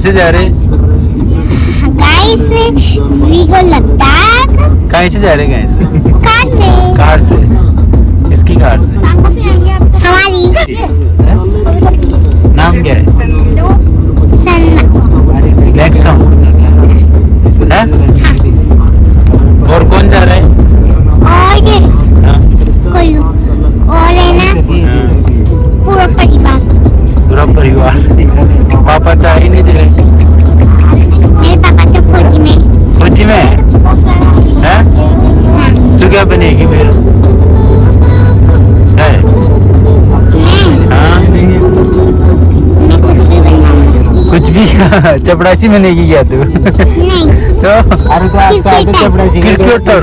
कैसे जा रहे? Guys we go Ladakh. कहीं से जा रहे? कहीं से? कार से। कार से? इसकी कार से? हमारी नाम क्या है? सन्ना। नेक्सम है? और कौन जा रहा है? और ये हाँ? कोई और है ना, पूरा परिवार। पूरा परिवार। पापा तो आ ही नहीं दे रहे। मेरे पापा तो फौजी में। फौजी में है? हाँ। तू क्या बनेगी फिर? है? हाँ? मैं कुछ भी बनना। कुछ भी? चपड़ासी बनेगी क्या तू? नहीं। तो क्रिकेटर। क्रिकेटर।